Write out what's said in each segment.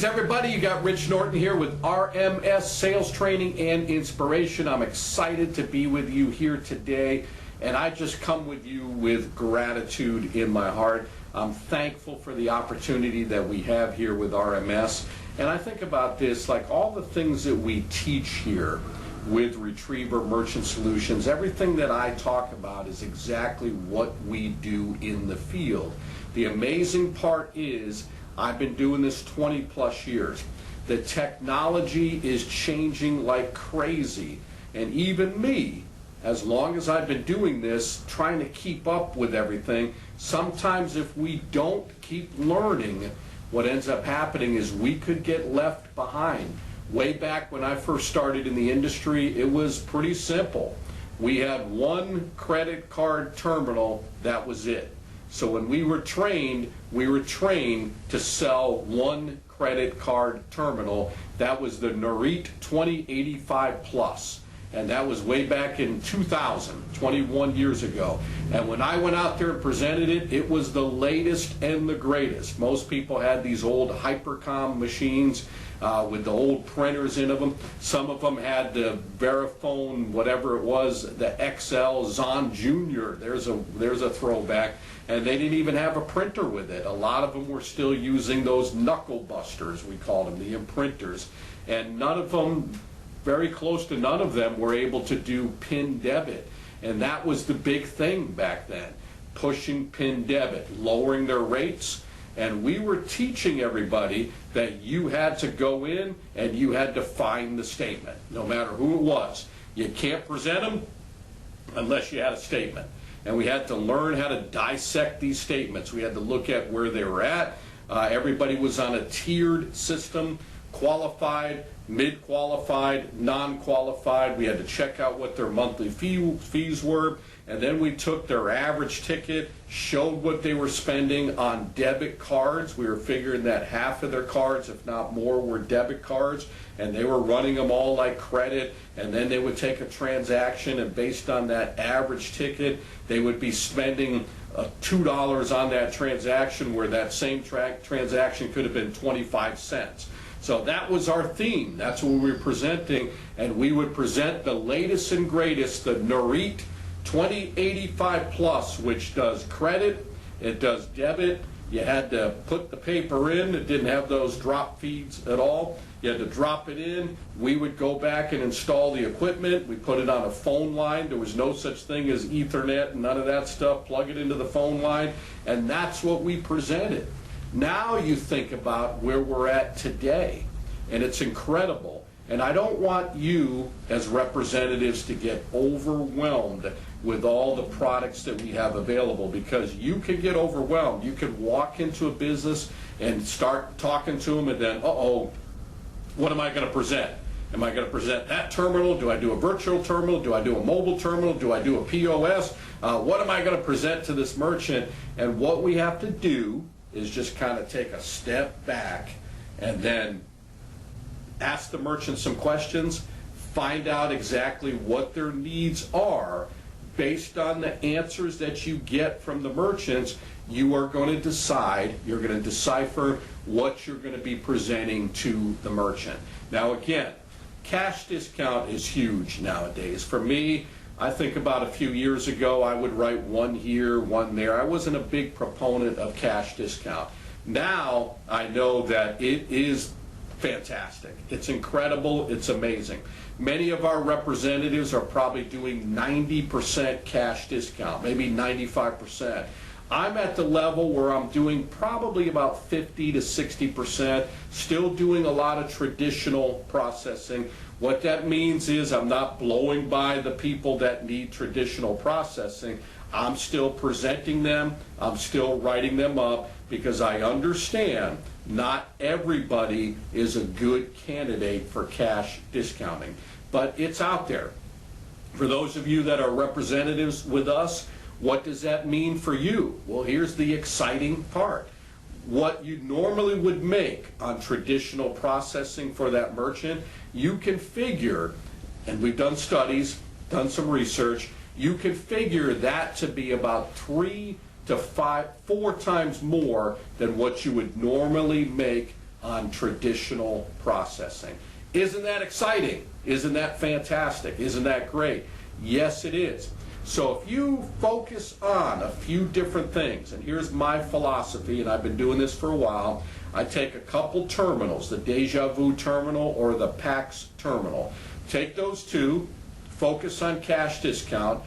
Greetings, everybody. You got Rich Norton here with RMS Sales Training and Inspiration. I'm excited to be with you here today, and I just come with you with gratitude in my heart. I'm thankful for the opportunity that we have here with RMS, and I think about this, like all the things that we teach here with Retriever Merchant Solutions, everything that I talk about is exactly what we do in the field. The amazing part is I've been doing this 20 plus years. The technology is changing like crazy, and even me, as long as I've been doing this, trying to keep up with everything, sometimes if we don't keep learning, what ends up happening is we could get left behind. Way back when I first started in the industry, it was pretty simple. We had one credit card terminal, that was it. So when we were trained to sell one credit card terminal. That was the Norite 2085 Plus. And that was way back in 2000, 21 years ago. And when I went out there and presented it, it was the latest and the greatest. Most people had these old Hypercom machines with the old printers in them. Some of them had the Verifone, whatever it was, the XL Zon Jr. There's a throwback. And they didn't even have a printer with it. A lot of them were still using those knuckle busters, we called them, the imprinters. And none of them, very close to none of them, were able to do PIN debit. And that was the big thing back then, pushing PIN debit, lowering their rates. And we were teaching everybody that you had to go in and you had to find the statement, no matter who it was. You can't present them unless you had a statement. And we had to learn how to dissect these statements. We had to look at where they were at. Everybody was on a tiered system, qualified, mid-qualified, non-qualified. We had to check out what their monthly fees were. And then we took their average ticket, showed what they were spending on debit cards. We were figuring that half of their cards, if not more, were debit cards. And they were running them all like credit. And then they would take a transaction, and based on that average ticket, they would be spending $2 on that transaction, where that same transaction could have been 25 cents. So that was our theme. That's what we were presenting. And we would present the latest and greatest, the Norite 2085 Plus, which does credit, it does debit. You had to put the paper in. It didn't have those drop feeds at all. You had to drop it in. We would go back and install the equipment. We put it on a phone line. There was no such thing as Ethernet and none of that stuff. Plug it into the phone line, and that's what we presented. Now you think about where we're at today, and it's incredible. And I don't want you as representatives to get overwhelmed with all the products that we have available, because you can get overwhelmed. You can walk into a business and start talking to them, and then, uh-oh, what am I going to present? Am I going to present that terminal? Do I do a virtual terminal? Do I do a mobile terminal? Do I do a POS? What am I going to present to this merchant? And what we have to do is just kind of take a step back and then ask the merchant some questions, find out exactly what their needs are. Based on the answers that you get from the merchants, you are going to decide, you're going to decipher what you're going to be presenting to the merchant. Now again, cash discount is huge nowadays. For me, I think about a few years ago, I would write one here, one there. I wasn't a big proponent of cash discount. Now I know that it is fantastic. It's incredible. It's amazing. Many of our representatives are probably doing 90% cash discount, maybe 95%. I'm at the level where I'm doing probably about 50 to 60%, still doing a lot of traditional processing. What that means is I'm not blowing by the people that need traditional processing. I'm still presenting them. I'm still writing them up, because I understand not everybody is a good candidate for cash discounting, but it's out there. For those of you that are representatives with us, what does that mean for you? Well, here's the exciting part. What you normally would make on traditional processing for that merchant, you can figure, and we've done studies, done some research, you can figure that to be about 3 to 4 times more than what you would normally make on traditional processing. Isn't that exciting? Isn't that fantastic? Isn't that great? Yes, it is. So if you focus on a few different things, and here's my philosophy, and I've been doing this for a while, I take a couple terminals, the Deja Vu terminal or the PAX terminal. Take those two, focus on cash discount.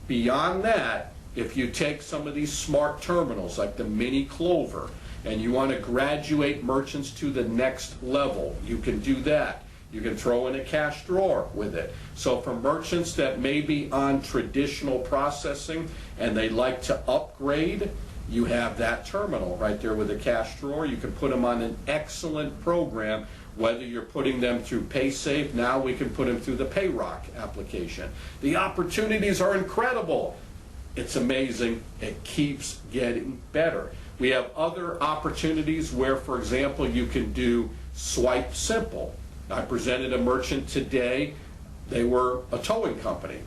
Beyond that, if you take some of these smart terminals like the Mini Clover, and you want to graduate merchants to the next level, you can do that. You can throw in a cash drawer with it. So for merchants that may be on traditional processing and they like to upgrade, you have that terminal right there with a cash drawer. You can put them on an excellent program, whether you're putting them through PaySafe. Now we can put them through the PayRock application. The opportunities are incredible. It's amazing. It keeps getting better. We have other opportunities where, for example, you can do Swipe Simple. I presented a merchant today. They were a towing company.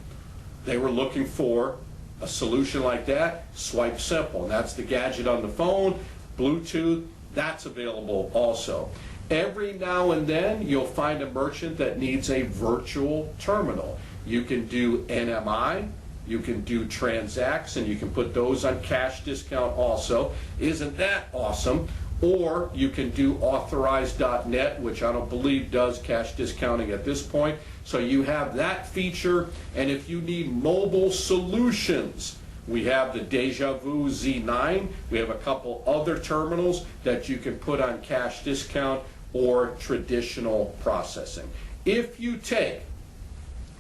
They were looking for a solution like that, Swipe Simple. And that's the gadget on the phone, Bluetooth, that's available also. Every now and then you'll find a merchant that needs a virtual terminal. You can do NMI, you can do Transacts, and you can put those on cash discount also. Isn't that awesome? Or you can do Authorize.net, which I don't believe does cash discounting at this point. So you have that feature, and if you need mobile solutions, we have the Deja Vu Z9. We have a couple other terminals that you can put on cash discount or traditional processing. If you take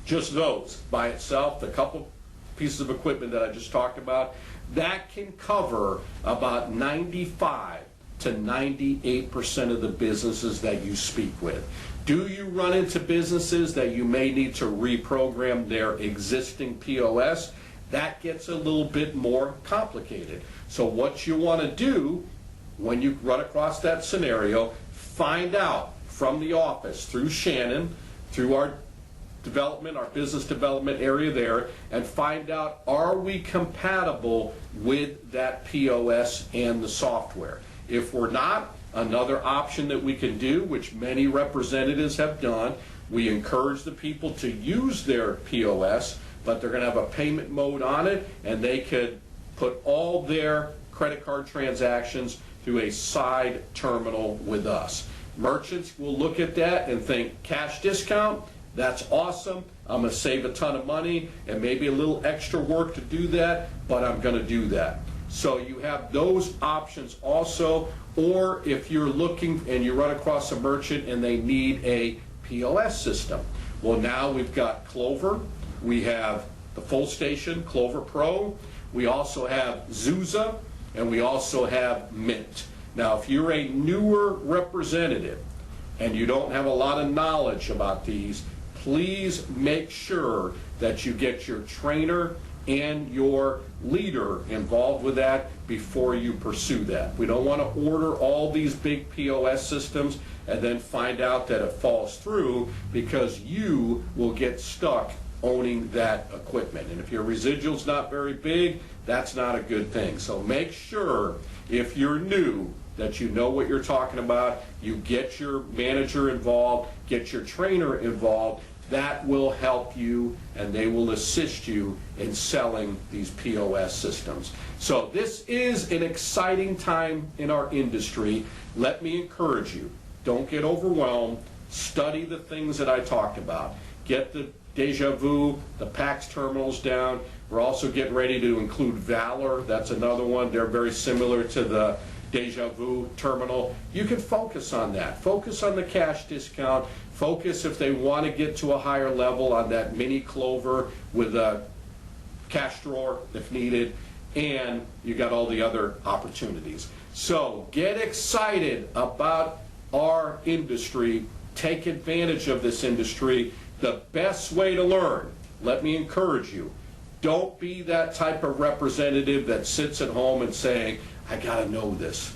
just those by itself, the couple pieces of equipment that I just talked about, that can cover about 95 to 98% of the businesses that you speak with. Do you run into businesses that you may need to reprogram their existing POS? That gets a little bit more complicated. So what you want to do when you run across that scenario, find out from the office, through Shannon, through our development, our business development area there, and find out, are we compatible with that POS and the software? If we're not, another option that we can do, which many representatives have done, we encourage the people to use their POS, but they're going to have a payment mode on it, and they could put all their credit card transactions through a side terminal with us. Merchants will look at that and think, cash discount, that's awesome. I'm going to save a ton of money and maybe a little extra work to do that, but I'm going to do that. So you have those options also, or if you're looking and you run across a merchant and they need a POS system. Well, now we've got Clover, we have the full station, Clover Pro, we also have Zuza, and we also have Mint. Now, if you're a newer representative and you don't have a lot of knowledge about these, please make sure that you get your trainer and your leader involved with that before you pursue that. We don't want to order all these big POS systems and then find out that it falls through, because you will get stuck owning that equipment. And if your residual's not very big, that's not a good thing. So make sure, if you're new, that you know what you're talking about. You get your manager involved, get your trainer involved. That will help you, and they will assist you in selling these POS systems. So this is an exciting time in our industry. Let me encourage you, don't get overwhelmed. Study the things that I talked about. Get the Deja Vu, the PAX terminals down. We're also getting ready to include Valor. That's another one. They're very similar to the Deja Vu terminal. You can focus on that. Focus on the cash discount. Focus, if they want to get to a higher level, on that Mini Clover with a cash drawer if needed, and you got all the other opportunities. So get excited about our industry. Take advantage of this industry. The best way to learn, let me encourage you, don't be that type of representative that sits at home and saying, I got to know this.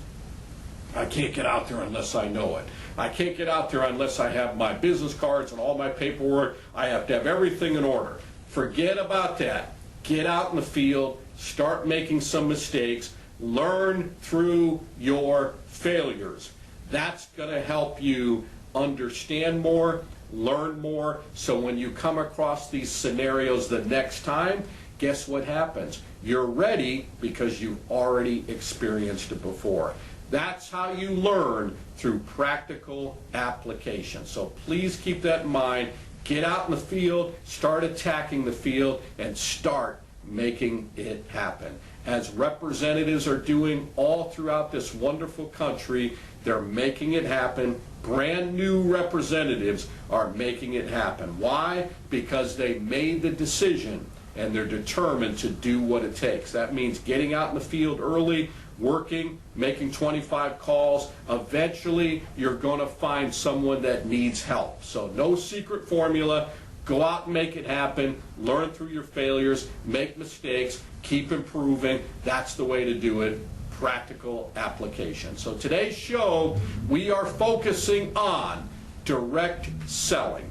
I can't get out there unless I know it. I can't get out there unless I have my business cards and all my paperwork. I have to have everything in order. Forget about that. Get out in the field, start making some mistakes, learn through your failures. That's going to help you understand more, learn more, so when you come across these scenarios the next time, guess what happens? You're ready because you've already experienced it before. That's how you learn, through practical application. So please keep that in mind. Get out in the field, start attacking the field, and start making it happen. As representatives are doing all throughout this wonderful country, they're making it happen. Brand new representatives are making it happen. Why? Because they made the decision and they're determined to do what it takes. That means getting out in the field early, working, making 25 calls. Eventually, you're going to find someone that needs help. So no secret formula. Go out and make it happen. Learn through your failures. Make mistakes. Keep improving. That's the way to do it. Practical application. So today's show, we are focusing on direct selling.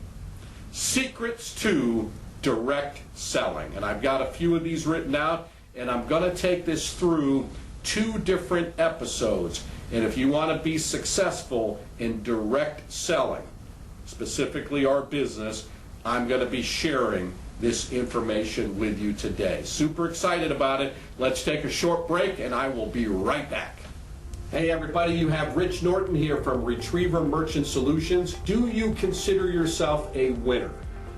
Secrets to direct selling. And I've got a few of these written out, and I'm going to take this through 2 different episodes. And if you want to be successful in direct selling, specifically our business, I'm going to be sharing this information with you today. Super excited about it. Let's take a short break and I will be right back. Hey everybody, you have Rich Norton here from Retriever Merchant Solutions. Do you consider yourself a winner?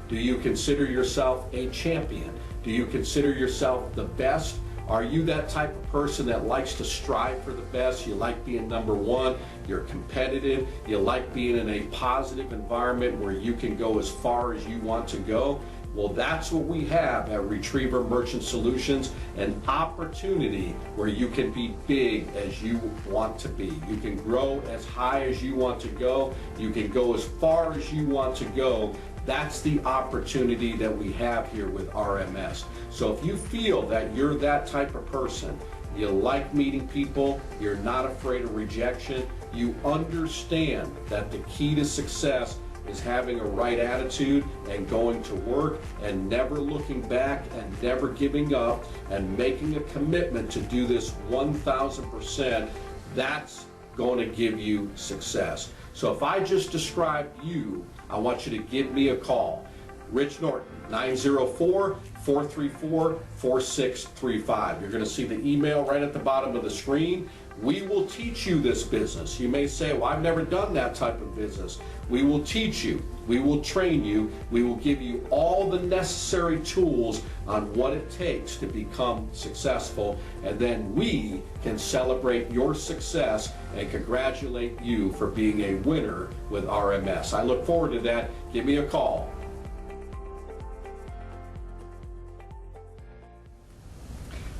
Do you consider yourself a champion? Do you consider yourself the best? Are you that type of person that likes to strive for the best? You like being number one, you're competitive, you like being in a positive environment where you can go as far as you want to go? Well, that's what we have at Retriever Merchant Solutions, an opportunity where you can be big as you want to be. You can grow as high as you want to go. You can go as far as you want to go. That's the opportunity that we have here with RMS. So if you feel that you're that type of person, you like meeting people, you're not afraid of rejection, you understand that the key to success is having a right attitude and going to work and never looking back and never giving up and making a commitment to do this 1,000%, that's going to give you success. So if I just described you, I want you to give me a call. Rich Norton, 904-434-4635. You're going to see the email right at the bottom of the screen. We will teach you this business. You may say, well, I've never done that type of business. We will teach you. We will train you. We will give you all the necessary tools on what it takes to become successful. And then we can celebrate your success and congratulate you for being a winner with RMS. I look forward to that. Give me a call.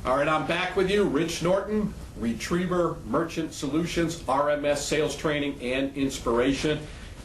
All right, I'm back with you, Rich Norton, Retriever Merchant Solutions, RMS Sales Training and Inspiration.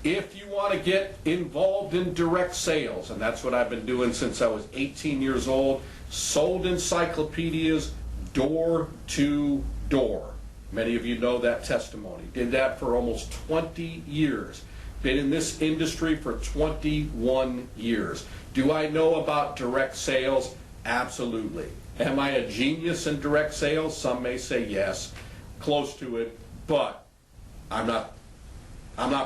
If you want to get involved in direct sales, and that's what I've been doing since I was 18 years old, sold encyclopedias door to door. Many of you know that testimony. Did that for almost 20 years. Been in this industry for 21 years. Do I know about direct sales? Absolutely. Am I a genius in direct sales? Some may say yes, close to it, but I'm not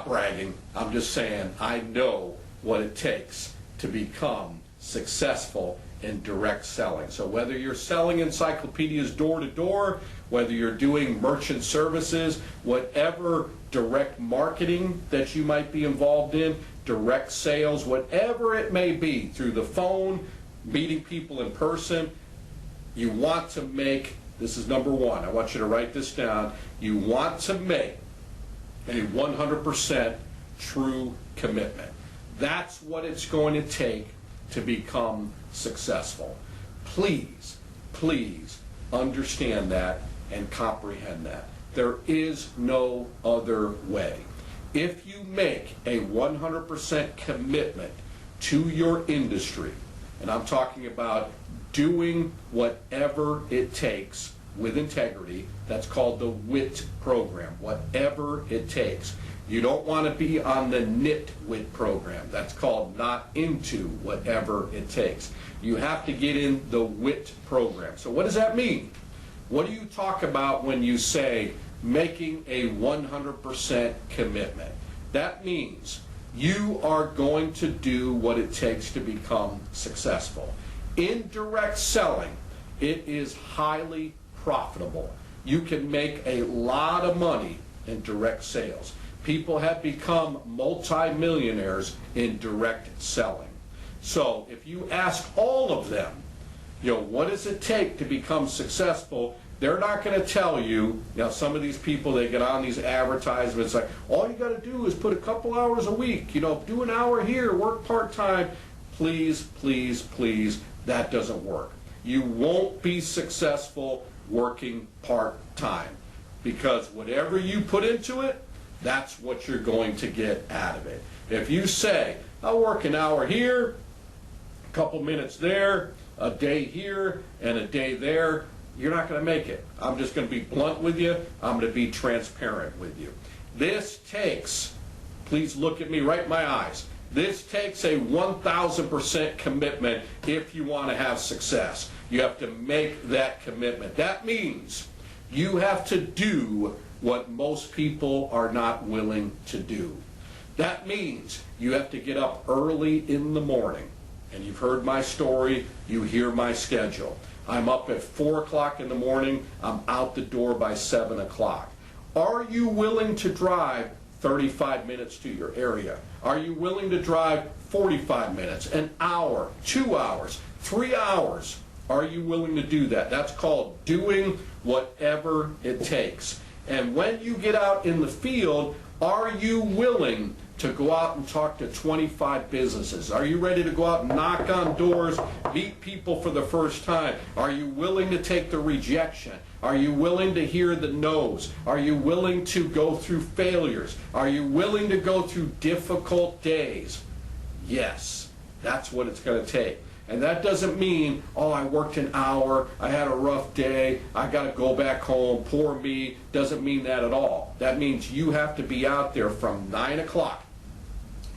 bragging. I'm just saying I know what it takes to become successful in direct selling. So whether you're selling encyclopedias door to door, whether you're doing merchant services, whatever direct marketing that you might be involved in, direct sales, whatever it may be, through the phone, meeting people in person, you want to make, this is number one, I want you to write this down, you want to make a 100% true commitment. That's what it's going to take to become successful. Please, please understand that and comprehend that. There is no other way. If you make a 100% commitment to your industry, and I'm talking about doing whatever it takes with integrity, that's called the WIT program, whatever it takes. You don't want to be on the nitwit program. That's called not into whatever it takes. You have to get in the WIT program. So what does that mean? What do you talk about when you say, making a 100% commitment. That means you are going to do what it takes to become successful. In direct selling, it is highly profitable. You can make a lot of money in direct sales. People have become multi-millionaires in direct selling. So if you ask all of them, what does it take to become successful? They're not going to tell you, some of these people, they get on these advertisements like, all you got to do is put a couple hours a week, do an hour here, work part-time. Please, please, please, that doesn't work. You won't be successful working part-time, because whatever you put into it, that's what you're going to get out of it. If you say, I'll work an hour here, a couple minutes there, a day here, and a day there, you're not going to make it. I'm just going to be blunt with you. I'm going to be transparent with you. This takes, please look at me right in my eyes, this takes a 1,000% commitment if you want to have success. You have to make that commitment. That means you have to do what most people are not willing to do. That means you have to get up early in the morning. And you've heard my story, you hear my schedule. I'm up at 4 o'clock in the morning, I'm out the door by 7 o'clock. Are you willing to drive 35 minutes to your area? Are you willing to drive 45 minutes, an hour, 2 hours, 3 hours? Are you willing to do that? That's called doing whatever it takes. And when you get out in the field, are you willing to go out and talk to 25 businesses? Are you ready to go out and knock on doors, meet people for the first time? Are you willing to take the rejection? Are you willing to hear the no's? Are you willing to go through failures? Are you willing to go through difficult days? Yes, that's what it's going to take. And that doesn't mean, oh, I worked an hour, I had a rough day, I got to go back home, poor me. Doesn't mean that at all. That means you have to be out there from 9 o'clock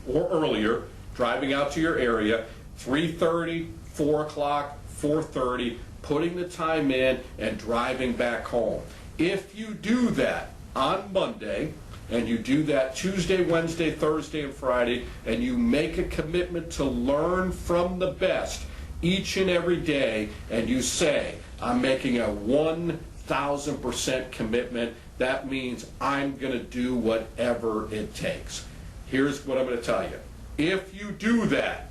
or earlier, driving out to your area, 3:30, 4 o'clock, 4:30, putting the time in and driving back home. If you do that on Monday, and you do that Tuesday, Wednesday, Thursday, and Friday, and you make a commitment to learn from the best each and every day, and you say, I'm making a 1,000% commitment, that means I'm going to do whatever it takes. Here's what I'm going to tell you. If you do that,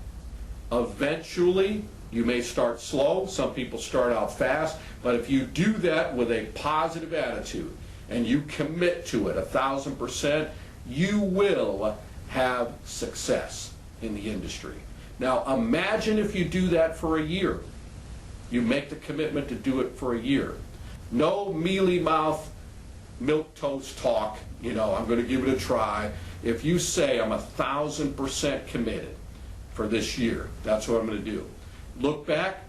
eventually, you may start slow. Some people start out fast. But if you do that with a positive attitude, and you commit to it 1,000%, you will have success in the industry. Now imagine if you do that for a year. You make the commitment to do it for a year. No mealy mouth, milquetoast talk, I'm going to give it a try. If you say I'm 1,000% committed for this year, that's what I'm going to do. Look back,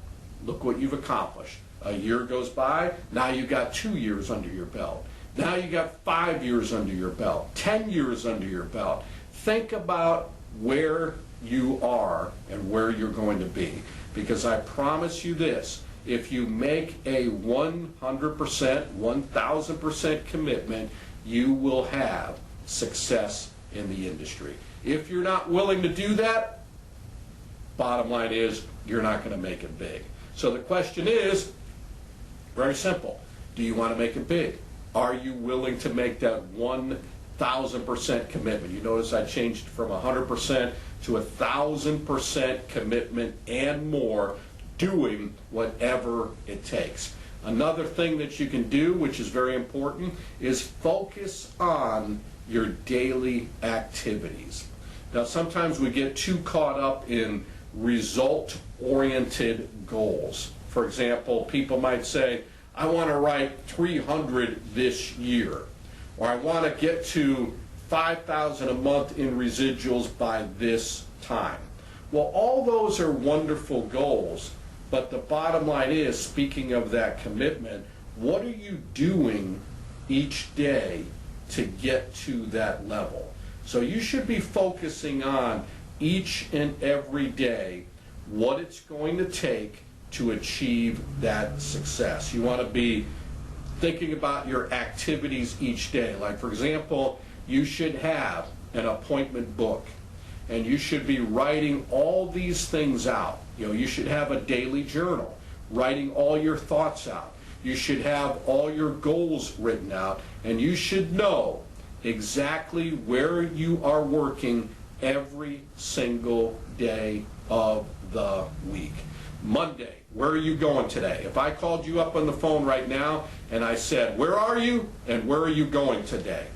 look what you've accomplished. A year goes by, now you've got 2 years under your belt. Now you got 5 years under your belt, 10 years under your belt. Think about where you are and where you're going to be. Because I promise you this, if you make a 100%, 1,000% commitment, you will have success in the industry. If you're not willing to do that, bottom line is you're not going to make it big. So the question is, very simple, do you want to make it big? Are you willing to make that 1,000% commitment? You notice I changed from 100% to 1,000% commitment and more, doing whatever it takes. Another thing that you can do, which is very important, is focus on your daily activities. Now, sometimes we get too caught up in result-oriented goals. For example, people might say, I want to write 300 this year, or I want to get to 5,000 a month in residuals by this time. Well, all those are wonderful goals, but the bottom line is, speaking of that commitment, what are you doing each day to get to that level? So you should be focusing on each and every day what it's going to take to achieve that success. You want to be thinking about your activities each day. Like, for example, you should have an appointment book, and you should be writing all these things out. You should have a daily journal, writing all your thoughts out. You should have all your goals written out, and you should know exactly where you are working every single day of the week. Monday, where are you going today? If I called you up on the phone right now and I said, where are you and where are you going today?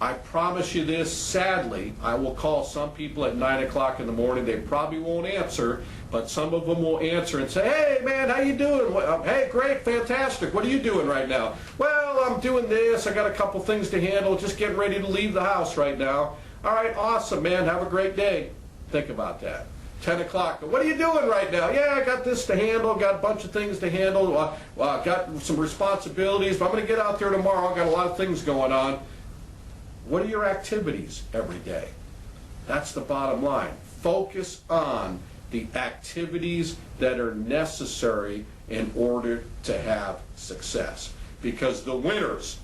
I promise you this, sadly, I will call some people at 9 o'clock in the morning. They probably won't answer, but some of them will answer and say, hey man, how you doing? Hey, great, fantastic. What are you doing right now? Well, I'm doing this. I got a couple things to handle. Just getting ready to leave the house right now. All right, awesome, man. Have a great day. Think about that. 10 o'clock. What are you doing right now? Yeah, I got this to handle, got a bunch of things to handle, got some responsibilities, but I'm going to get out there tomorrow. I've got a lot of things going on. What are your activities every day? That's the bottom line. Focus on the activities that are necessary in order to have success. Because the winners,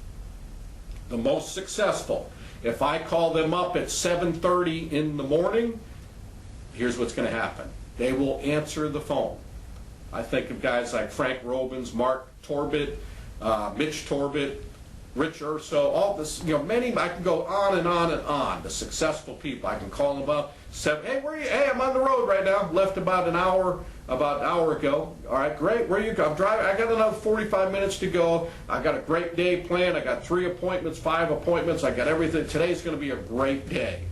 the most successful, if I call them up at 7:30 in the morning, here's what's going to happen. They will answer the phone. I think of guys like Frank Robbins, Mark Torbett, Mitch Torbett, Rich Urso, all this, many, I can go on and on and on. The successful people, I can call them up, hey, where are you? Hey, I'm on the road right now. Left about an hour ago. All right, great. Where are you going? I'm driving. I got another 45 minutes to go. I got a great day planned. I got 3 appointments, 5 appointments. I got everything. Today's going to be a great day.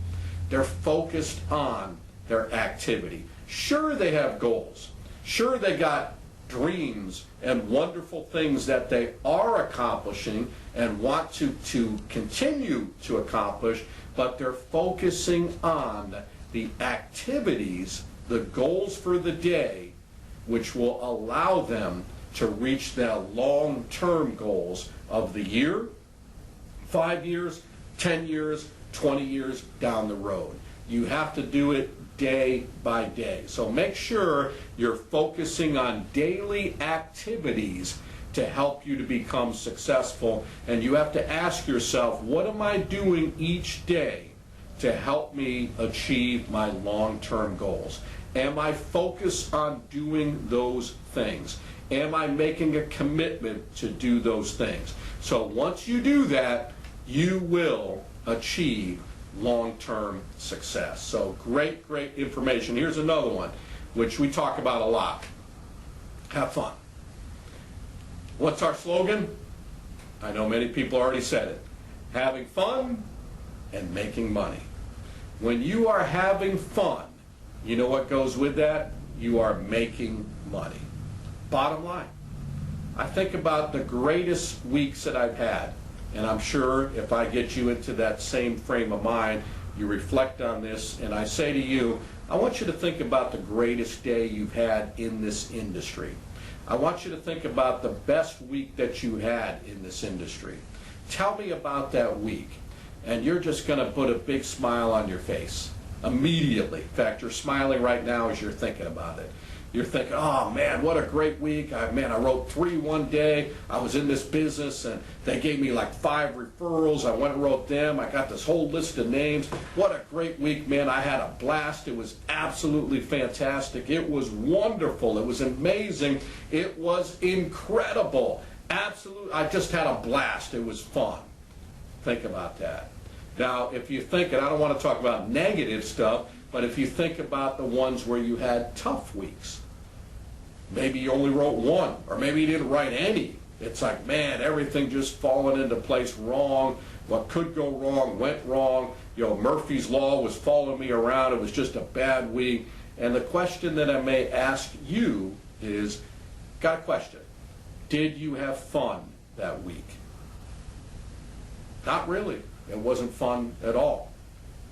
They're focused on their activity. Sure, they have goals. Sure, they got dreams and wonderful things that they are accomplishing and want to continue to accomplish, but they're focusing on the activities, the goals for the day, which will allow them to reach their long-term goals of the year, 5 years, 10 years, 20 years down the road. You have to do it day by day. So make sure you're focusing on daily activities to help you to become successful. And you have to ask yourself, what am I doing each day to help me achieve my long-term goals? Am I focused on doing those things? Am I making a commitment to do those things? So once you do that, you will achieve long-term success. So great information. Here's another one, which we talk about a lot. Have fun. What's our slogan? I know many people already said it. Having fun and making money. When you are having fun, you know what goes with that? You are making money. Bottom line. I think about the greatest weeks that I've had. And I'm sure if I get you into that same frame of mind, you reflect on this, and I say to you, I want you to think about the greatest day you've had in this industry. I want you to think about the best week that you had in this industry. Tell me about that week, and you're just going to put a big smile on your face immediately. In fact, you're smiling right now as you're thinking about it. You're thinking, oh man, what a great week. I wrote 3 one day. I was in this business and they gave me like 5 referrals. I went and wrote them. I got this whole list of names. What a great week, man. I had a blast. It was absolutely fantastic. It was wonderful. It was amazing. It was incredible. Absolutely. I just had a blast. It was fun. Think about that. Now, if you think, and I don't want to talk about negative stuff, but if you think about the ones where you had tough weeks, maybe you only wrote 1, or maybe you didn't write any. It's like, man, everything just falling into place wrong. What could go wrong went wrong. Murphy's Law was following me around. It was just a bad week. And the question that I may ask you is, got a question. Did you have fun that week? Not really. It wasn't fun at all.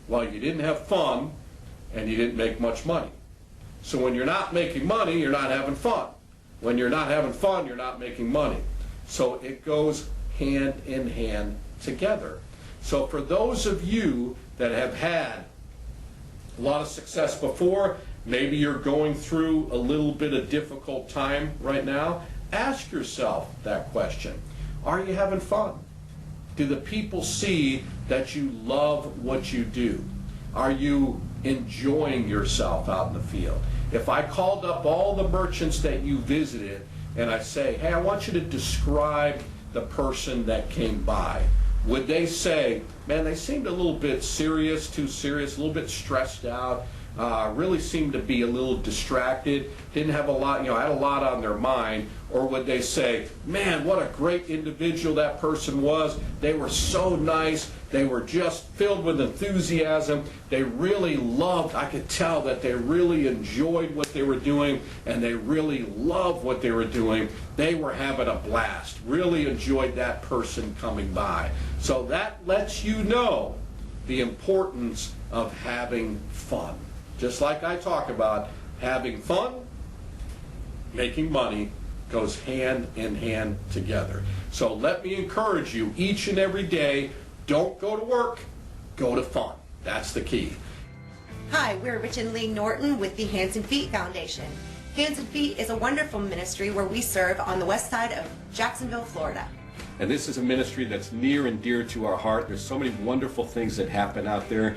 Well, you didn't have fun, and you didn't make much money. So when you're not making money, you're not having fun. When you're not having fun, you're not making money. So it goes hand in hand together. So for those of you that have had a lot of success before, maybe you're going through a little bit of difficult time right now, ask yourself that question. Are you having fun? Do the people see that you love what you do? Are you enjoying yourself out in the field? If I called up all the merchants that you visited and I say, hey, I want you to describe the person that came by, would they say, man, they seemed a little bit serious, too serious, a little bit stressed out, really seemed to be a little distracted, didn't have a lot, had a lot on their mind? Or would they say, man, what a great individual that person was. They were so nice. They were just filled with enthusiasm. They really loved, I could tell that they really enjoyed what they were doing, and they really loved what they were doing. They were having a blast. Really enjoyed that person coming by. So that lets you know the importance of having fun. Just like I talk about, having fun, making money goes hand in hand together. So let me encourage you each and every day, don't go to work, go to fun. That's the key. Hi, we're Rich and Lee Norton with the Hands and Feet Foundation. Hands and Feet is a wonderful ministry where we serve on the west side of Jacksonville, Florida. And this is a ministry that's near and dear to our heart. There's so many wonderful things that happen out there.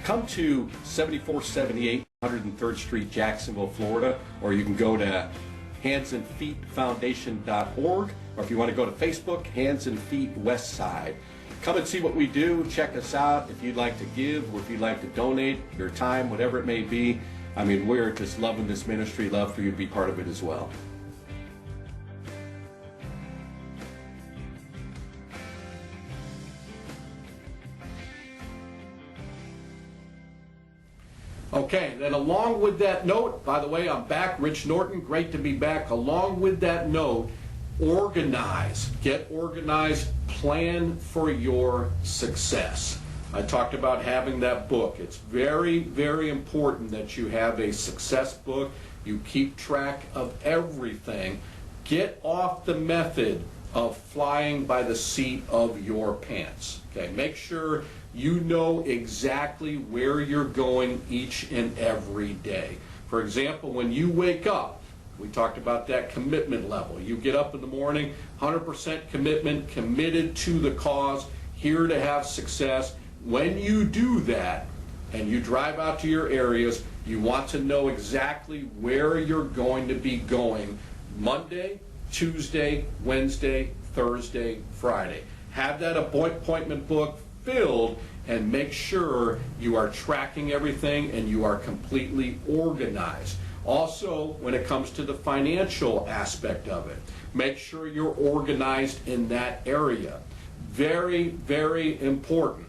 Come to 7478 103rd Street, Jacksonville, Florida, or you can go to handsandfeetfoundation.org, or if you want to go to Facebook, Hands and Feet Westside. Come and see what we do. Check us out. If you'd like to give, or if you'd like to donate your time, whatever it may be. I mean, we're just loving this ministry. Love for you to be part of it as well. Okay, then along with that note, by the way, I'm back, Rich Norton, great to be back. Along with that note, organize, get organized, plan for your success. I talked about having that book. It's very, very important that you have a success book. You keep track of everything. Get off the method of flying by the seat of your pants. Okay, make sure you know exactly where you're going each and every day. For example, when you wake up, we talked about that commitment level. You get up in the morning, 100% commitment, committed to the cause, here to have success. When you do that and you drive out to your areas, you want to know exactly where you're going to be going Monday, Tuesday, Wednesday, Thursday, Friday. Have that appointment book filled and make sure you are tracking everything and you are completely organized. Also, when it comes to the financial aspect of it, make sure you're organized in that area. Very, very important.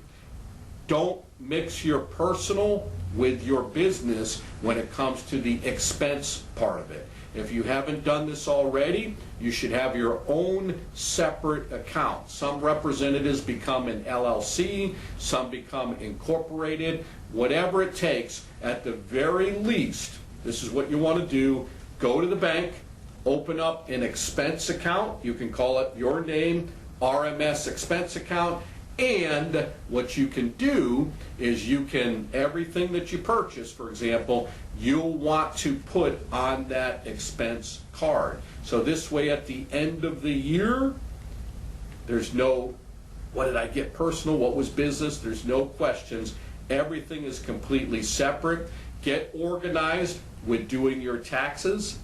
Don't mix your personal with your business when it comes to the expense part of it. If you haven't done this already, you should have your own separate account. Some representatives become an LLC, some become incorporated. Whatever it takes, at the very least, this is what you want to do. Go to the bank, open up an expense account. You can call it your name, RMS expense account. And what you can do is you can, everything that you purchase, for example, you'll want to put on that expense card. So this way at the end of the year, there's no, what did I get personal, what was business, there's no questions. Everything is completely separate. Get organized with doing your taxes.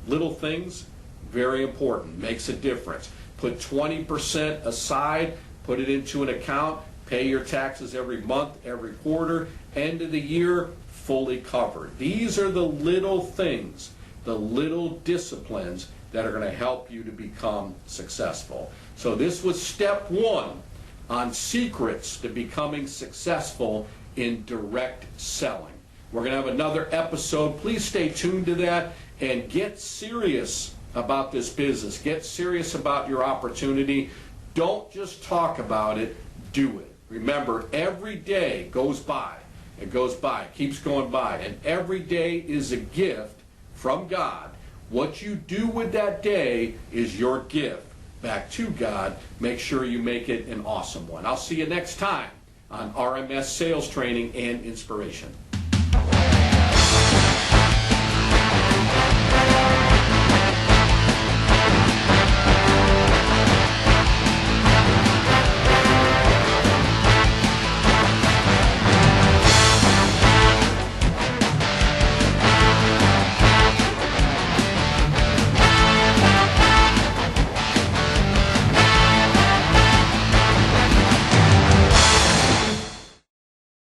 Little things, very important, makes a difference. Put 20% aside. Put it into an account, pay your taxes every month, every quarter, end of the year, fully covered. These are the little things, the little disciplines that are going to help you to become successful. So this was step one on secrets to becoming successful in direct selling. We're going to have another episode. Please stay tuned to that and get serious about this business. Get serious about your opportunity. Don't just talk about it, do it. Remember, every day goes by. It goes by, it keeps going by. And every day is a gift from God. What you do with that day is your gift back to God. Make sure you make it an awesome one. I'll see you next time on RMS Sales Training and Inspiration.